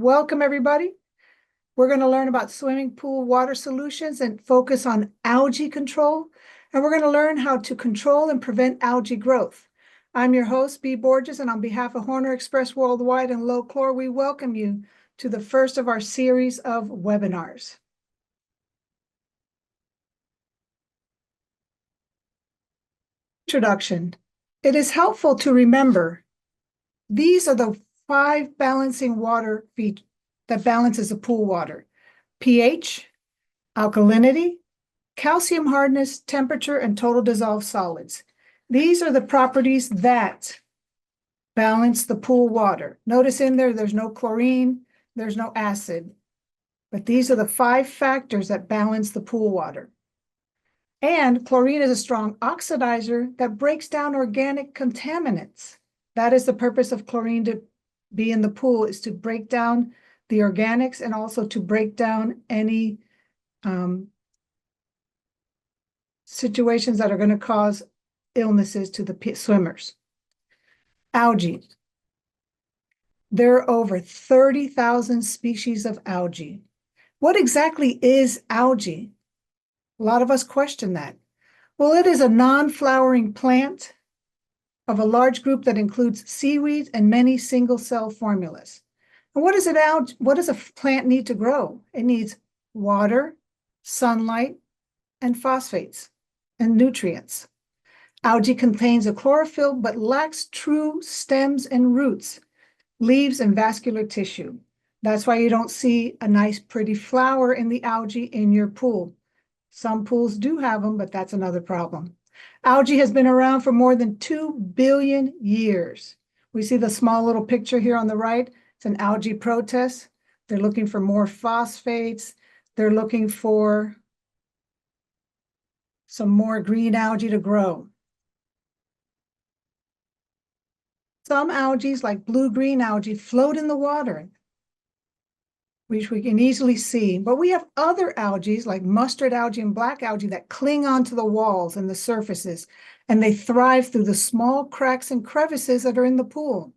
Welcome, everybody. We're going to learn about swimming pool water solutions and focus on algae control. And we're going to learn how to control and prevent algae growth. I'm your host, Bea Borges, and on behalf of Horner Express Worldwide and Low Chlor, we welcome you to the first of our series of webinars. Introduction. It is helpful to remember these are the 5 balancing water features that balances the pool water: pH, alkalinity, calcium hardness, temperature, and total dissolved solids. These are the properties that balance the pool water. Notice in there's no chlorine, there's no acid, but these are the 5 factors that balance the pool water. And chlorine is a strong oxidizer that breaks down organic contaminants. That is the purpose of chlorine to be in the pool, is to break down the organics and also to break down any situations that are going to cause illnesses to the swimmers. Algae. There are over 30,000 species of algae. What exactly is algae? A lot of us question that. Well, it is a non-flowering plant of a large group that includes seaweed and many single-cell formulas. And what does a plant need to grow? It needs water, sunlight, and phosphates and nutrients. Algae contains a chlorophyll but lacks true stems and roots, leaves, and vascular tissue. That's why you don't see a nice pretty flower in the algae in your pool. Some pools do have them, but that's another problem. Algae has been around for more than 2 billion years. We see the small little picture here on the right. It's an algae protest. They're looking for more phosphates. They're looking for some more green algae to grow. Some algae, like blue-green algae, float in the water, which we can easily see. But we have other algae, like mustard algae and black algae, that cling onto the walls and the surfaces, and they thrive through the small cracks and crevices that are in the pool.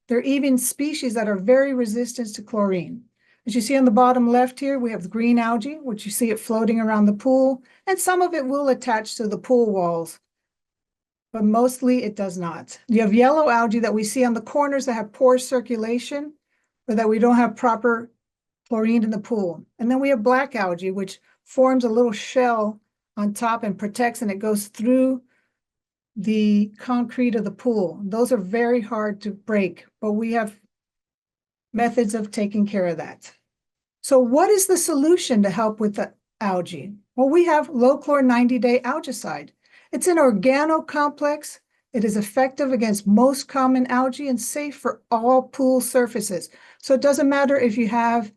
There are even species that are very resistant to chlorine. As you see on the bottom left here, we have the green algae, which you see it floating around the pool, and some of it will attach to the pool walls, but mostly it does not. You have yellow algae that we see on the corners that have poor circulation, or that we don't have proper chlorine in the pool. And then we have black algae, which forms a little shell on top and protects, and it goes through the concrete of the pool. Those are very hard to break, but we have methods of taking care of that. So what is the solution to help with the algae? Well, we have low chlor 90-day algicide. It's an organocomplex. It is effective against most common algae and safe for all pool surfaces. So it doesn't matter if you have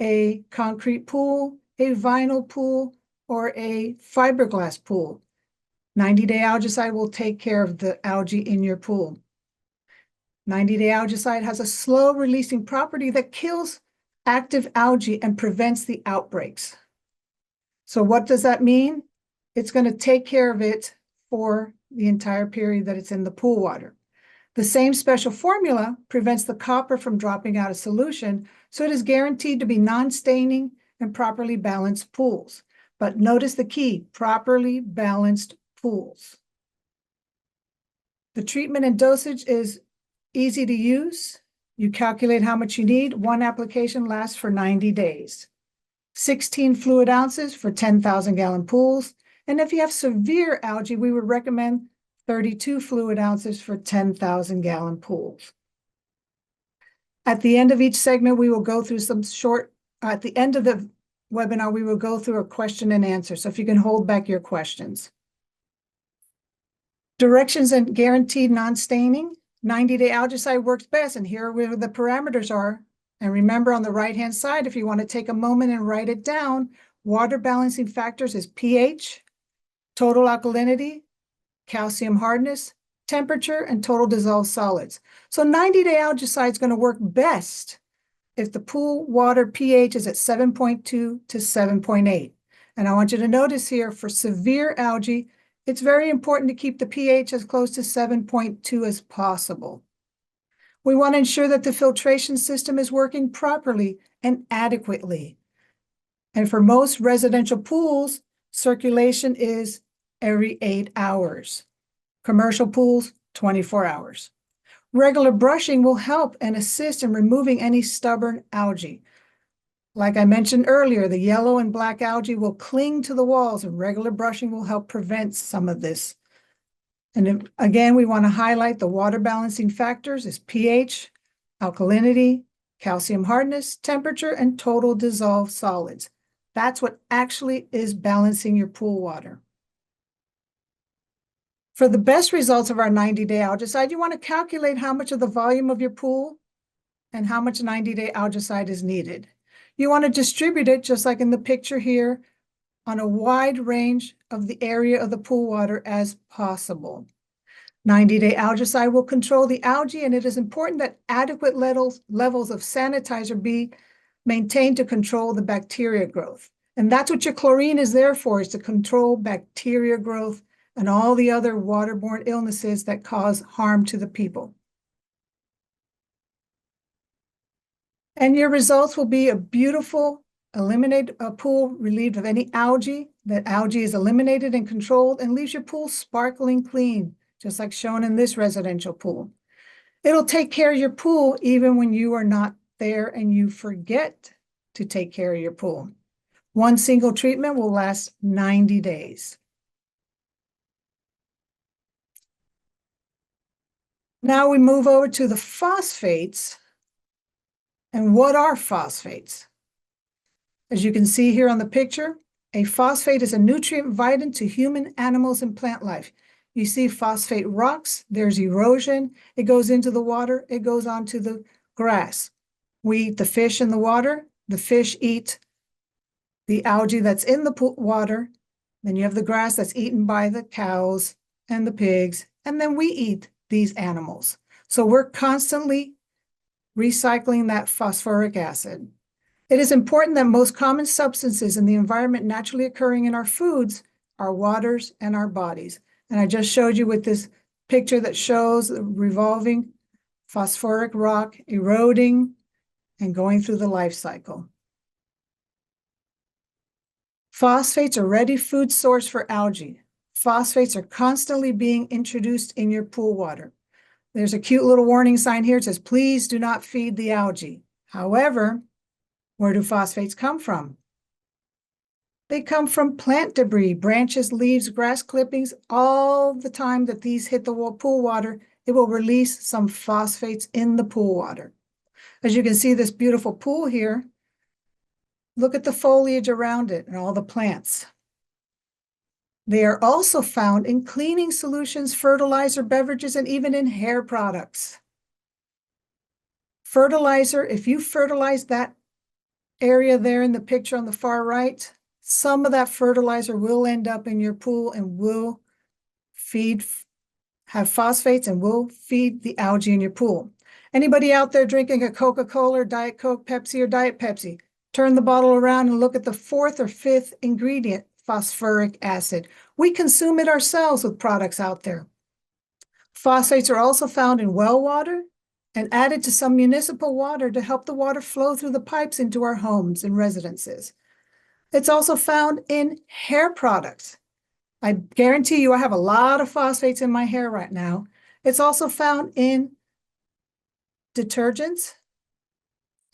a concrete pool, a vinyl pool, or a fiberglass pool. 90-day algicide will take care of the algae in your pool. 90-day algicide has a slow releasing property that kills active algae and prevents the outbreaks. So what does that mean? It's going to take care of it for the entire period that it's in the pool water. The same special formula prevents the copper from dropping out of solution, so it is guaranteed to be non-staining and properly balanced pools. But notice the key: properly balanced pools. The treatment and dosage is easy to use. You calculate how much you need. One application lasts for 90 days. 16 fluid ounces for 10,000-gallon pools. And if you have severe algae, we would recommend 32 fluid ounces for 10,000-gallon pools. At the end of each segment, we will go through at the end of the webinar, we will go through a question and answer. So if you can hold back your questions. Directions and guaranteed non-staining. 90-day algicide works best, and here are where the parameters are. And remember, on the right-hand side, if you want to take a moment and write it down, water balancing factors is pH, total alkalinity, calcium hardness, temperature, and total dissolved solids. So 90-day algicide is going to work best if the pool water pH is at 7.2 to 7.8. And I want you to notice here, for severe algae, it's very important to keep the pH as close to 7.2 as possible. We want to ensure that the filtration system is working properly and adequately. And for most residential pools, circulation is every 8 hours. Commercial pools, 24 hours. Regular brushing will help and assist in removing any stubborn algae. Like I mentioned earlier, the yellow and black algae will cling to the walls, and regular brushing will help prevent some of this. And again, we want to highlight the water balancing factors is pH, alkalinity, calcium hardness, temperature, and total dissolved solids. That's what actually is balancing your pool water. For the best results of our 90-day algicide, you want to calculate how much of the volume of your pool and how much 90-day algicide is needed. You want to distribute it, just like in the picture here, on a wide range of the area of the pool water as possible. 90-day algicide will control the algae, and it is important that adequate levels of sanitizer be maintained to control the bacteria growth. And that's what your chlorine is there for, is to control bacteria growth and all the other waterborne illnesses that cause harm to the people. And your results will be a beautiful pool relieved of any algae. That algae is eliminated and controlled and leaves your pool sparkling clean, just like shown in this residential pool. It'll take care of your pool even when you are not there and you forget to take care of your pool. One single treatment will last 90 days. Now we move over to the phosphates. And what are phosphates? As you can see here on the picture, a phosphate is a nutrient vital to human, animals, and plant life. You see phosphate rocks, there's erosion, it goes into the water, it goes onto the grass. We eat the fish in the water, the fish eat the algae that's in the water, then you have the grass that's eaten by the cows and the pigs, and then we eat these animals. So we're constantly recycling that phosphoric acid. It is important that most common substances in the environment naturally occurring in our foods, our waters, and our bodies. And I just showed you with this picture that shows the revolving phosphoric rock eroding and going through the life cycle. Phosphates are a ready food source for algae. Phosphates are constantly being introduced in your pool water. There's a cute little warning sign here. It says, please do not feed the algae. However, where do phosphates come from? They come from plant debris, branches, leaves, grass clippings. All the time that these hit the pool water, it will release some phosphates in the pool water. As you can see this beautiful pool here, look at the foliage around it and all the plants. They are also found in cleaning solutions, fertilizer, beverages, and even in hair products. Fertilizer, if you fertilize that area there in the picture on the far right, some of that fertilizer will end up in your pool and will have phosphates and will feed the algae in your pool. Anybody out there drinking a Coca-Cola, Diet Coke, Pepsi, or Diet Pepsi? Turn the bottle around and look at the 4th or 5th ingredient, phosphoric acid. We consume it ourselves with products out there. Phosphates are also found in well water and added to some municipal water to help the water flow through the pipes into our homes and residences. It's also found in hair products. I guarantee you I have a lot of phosphates in my hair right now. It's also found in detergents,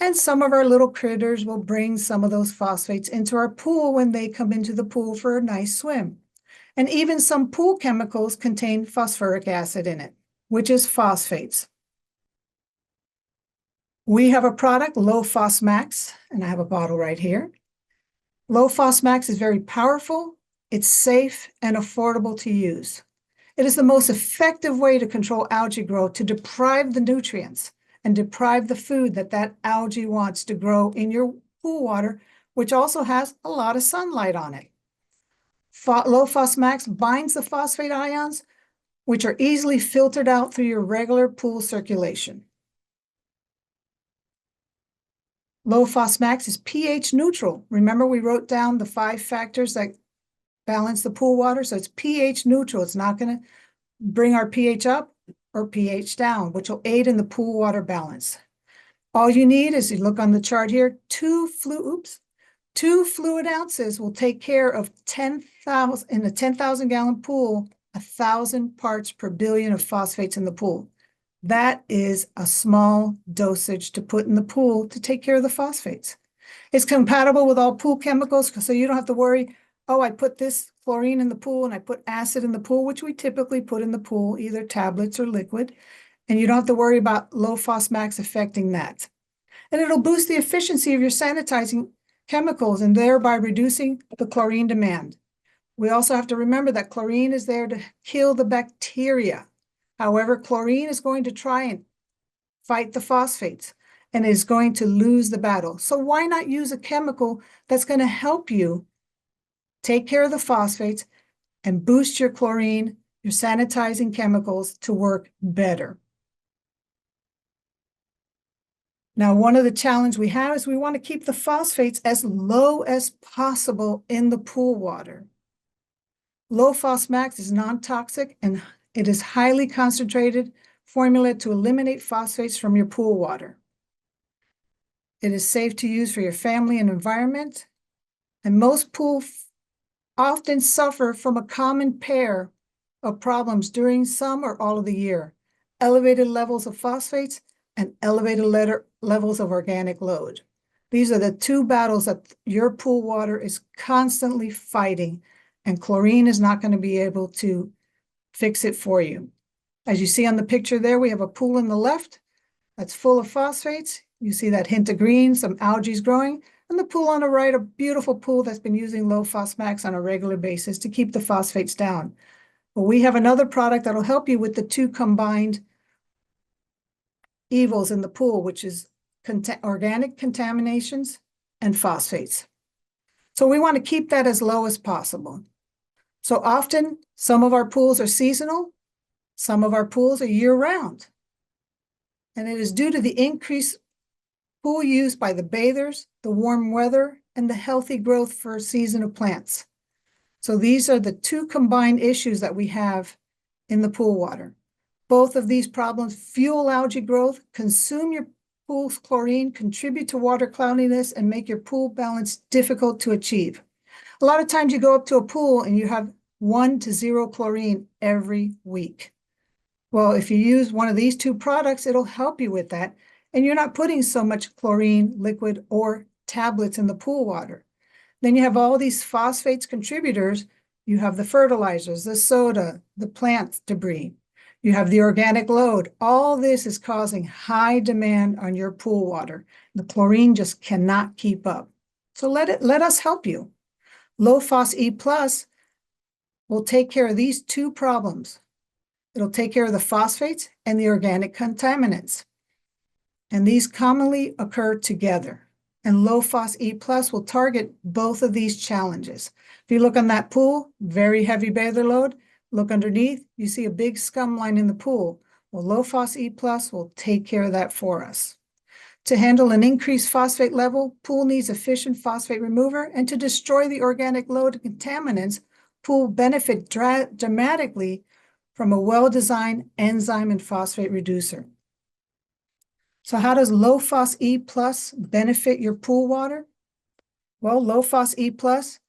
and some of our little critters will bring some of those phosphates into our pool when they come into the pool for a nice swim. And even some pool chemicals contain phosphoric acid in it, which is phosphates. We have a product, Low Phos Max, and I have a bottle right here. Low Phos Max is very powerful, it's safe, and affordable to use. It is the most effective way to control algae growth, to deprive the nutrients and deprive the food that algae wants to grow in your pool water, which also has a lot of sunlight on it. Low Phos Max binds the phosphate ions, which are easily filtered out through your regular pool circulation. Low Phos Max is pH neutral. Remember, we wrote down the 5 factors that balance the pool water, so it's pH neutral. It's not going to bring our pH up or pH down, which will aid in the pool water balance. All you need is, you look on the chart here, 2 fluid ounces will take care of 10,000, in a 10,000 gallon pool, 1,000 parts per billion of phosphates in the pool. That is a small dosage to put in the pool to take care of the phosphates. It's compatible with all pool chemicals, so you don't have to worry, oh, I put this chlorine in the pool and I put acid in the pool, which we typically put in the pool, either tablets or liquid, and you don't have to worry about low Fosmax affecting that. And it'll boost the efficiency of your sanitizing chemicals and thereby reducing the chlorine demand. We also have to remember that chlorine is there to kill the bacteria. However, chlorine is going to try and fight the phosphates and is going to lose the battle. So why not use a chemical that's going to help you take care of the phosphates and boost your chlorine, your sanitizing chemicals to work better? Now, one of the challenges we have is we want to keep the phosphates as low as possible in the pool water. Low Fosmax is non-toxic and it is highly concentrated formula to eliminate phosphates from your pool water. It is safe to use for your family and environment, and most pools often suffer from a common pair of problems during some or all of the year: elevated levels of phosphates and elevated levels of organic load. These are the two battles that your pool water is constantly fighting, and chlorine is not going to be able to fix it for you. As you see on the picture there, we have a pool on the left that's full of phosphates. You see that hint of green, some algae is growing, and the pool on the right, a beautiful pool that's been using low Fosmax on a regular basis to keep the phosphates down. But we have another product that'll help you with the two combined evils in the pool, which is organic contaminations and phosphates. So we want to keep that as low as possible. So often, some of our pools are seasonal, some of our pools are year-round. And it is due to the increased pool use by the bathers, the warm weather, and the healthy growth for a season of plants. So these are the two combined issues that we have in the pool water. Both of these problems fuel algae growth, consume your pool's chlorine, contribute to water cloudiness, and make your pool balance difficult to achieve. A lot of times you go up to a pool and you have 1 to 0 chlorine every week. Well, if you use one of these two products, it'll help you with that. And you're not putting so much chlorine, liquid, or tablets in the pool water. Then you have all these phosphates contributors. You have the fertilizers, the soda, the plant debris. You have the organic load. All this is causing high demand on your pool water. The chlorine just cannot keep up. So let us help you. Low Phos E Plus will take care of these two problems. It'll take care of the phosphates and the organic contaminants. And these commonly occur together. And Low Phos E Plus will target both of these challenges. If you look on that pool, very heavy bather load, look underneath, you see a big scum line in the pool. Well, Low Phos E Plus will take care of that for us. To handle an increased phosphate level, pool needs efficient phosphate remover, and to destroy the organic load and contaminants, pool benefit dramatically from a well-designed enzyme and phosphate reducer. So how does Low Phos E Plus benefit your pool water? Well, Low Phos E Plus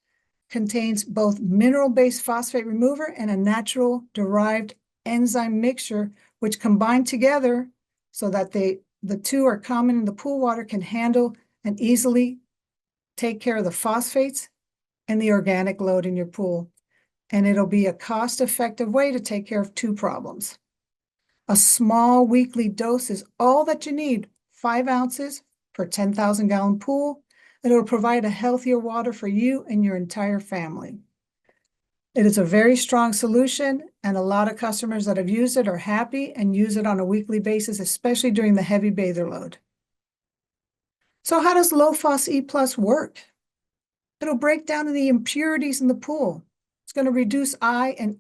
contains both mineral-based phosphate remover and a natural derived enzyme mixture, which combine together so that the two are common in the pool water, can handle and easily take care of the phosphates and the organic load in your pool. And it'll be a cost-effective way to take care of two problems. A small weekly dose is all that you need, 5 ounces per 10,000 gallon pool, and it'll provide a healthier water for you and your entire family. It is a very strong solution, and a lot of customers that have used it are happy and use it on a weekly basis, especially during the heavy bather load. So how does Low Phos E Plus work? It'll break down the impurities in the pool. It's going to reduce eye and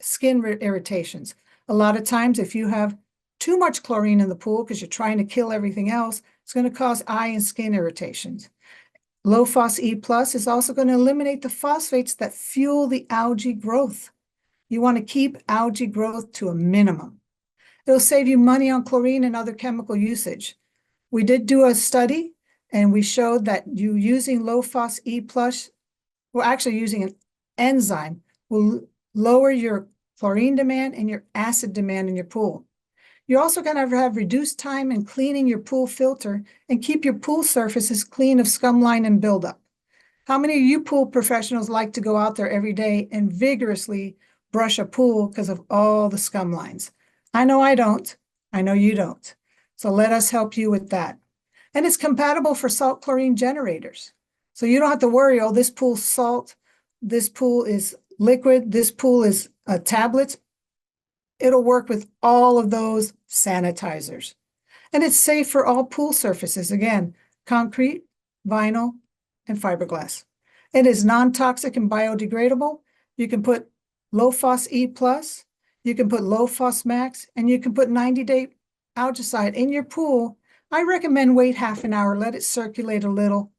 skin irritations. A lot of times, if you have too much chlorine in the pool because you're trying to kill everything else, it's going to cause eye and skin irritations. Low Phos E Plus is also going to eliminate the phosphates that fuel the algae growth. You want to keep algae growth to a minimum. It'll save you money on chlorine and other chemical usage. We did do a study and we showed that you using low phos E plus, well, actually using an enzyme will lower your chlorine demand and your acid demand in your pool. You're also going to have reduced time in cleaning your pool filter and keep your pool surfaces clean of scum line and buildup. How many of you pool professionals like to go out there every day and vigorously brush a pool because of all the scum lines? I know I don't. I know you don't. So let us help you with that. And it's compatible for salt chlorine generators. So you don't have to worry, oh, this pool's salt, this pool is liquid, this pool is tablets. It'll work with all of those sanitizers. And it's safe for all pool surfaces. Again, concrete, vinyl, and fiberglass. It is non-toxic and biodegradable. You can put low phos E plus, you can put low phos max, and you can put 90-day algicide in your pool. I recommend wait half an hour, let it circulate a little,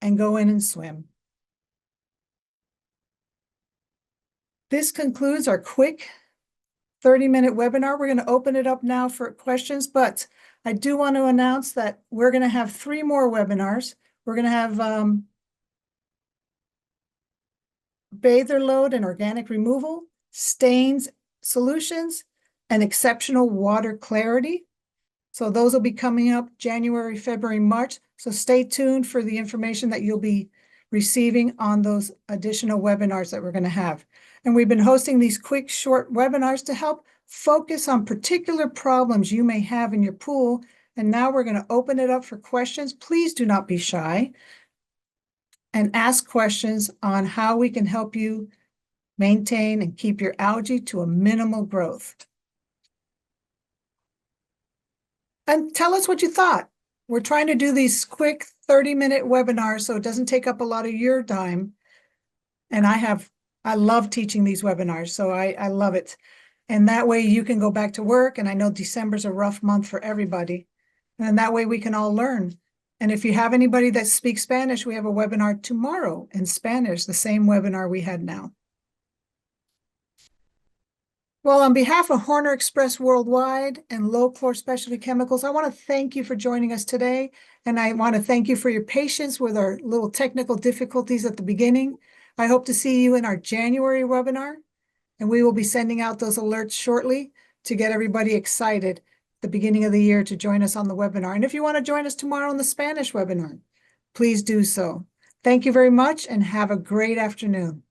and go in and swim. This concludes our quick 30-minute webinar. We're going to open it up now for questions, but I do want to announce that we're going to have 3 more webinars. We're going to have bather load and organic removal, stains solutions, and exceptional water clarity. So those will be coming up January, February, March. So stay tuned for the information that you'll be receiving on those additional webinars that we're going to have. And we've been hosting these quick, short webinars to help focus on particular problems you may have in your pool. And now we're going to open it up for questions. Please do not be shy and ask questions on how we can help you maintain and keep your algae to a minimal growth. And tell us what you thought. We're trying to do these quick 30-minute webinars so it doesn't take up a lot of your time. And I love teaching these webinars, so I love it. And that way you can go back to work, and I know December's a rough month for everybody. And that way we can all learn. And if you have anybody that speaks Spanish, we have a webinar tomorrow in Spanish, the same webinar we had now. Well, on behalf of Horner Express Worldwide and Low Chlor Specialty Chemicals, I want to thank you for joining us today. And I want to thank you for your patience with our little technical difficulties at the beginning. I hope to see you in our January webinar, and we will be sending out those alerts shortly to get everybody excited at the beginning of the year to join us on the webinar. And if you want to join us tomorrow on the Spanish webinar, please do so. Thank you very much and have a great afternoon.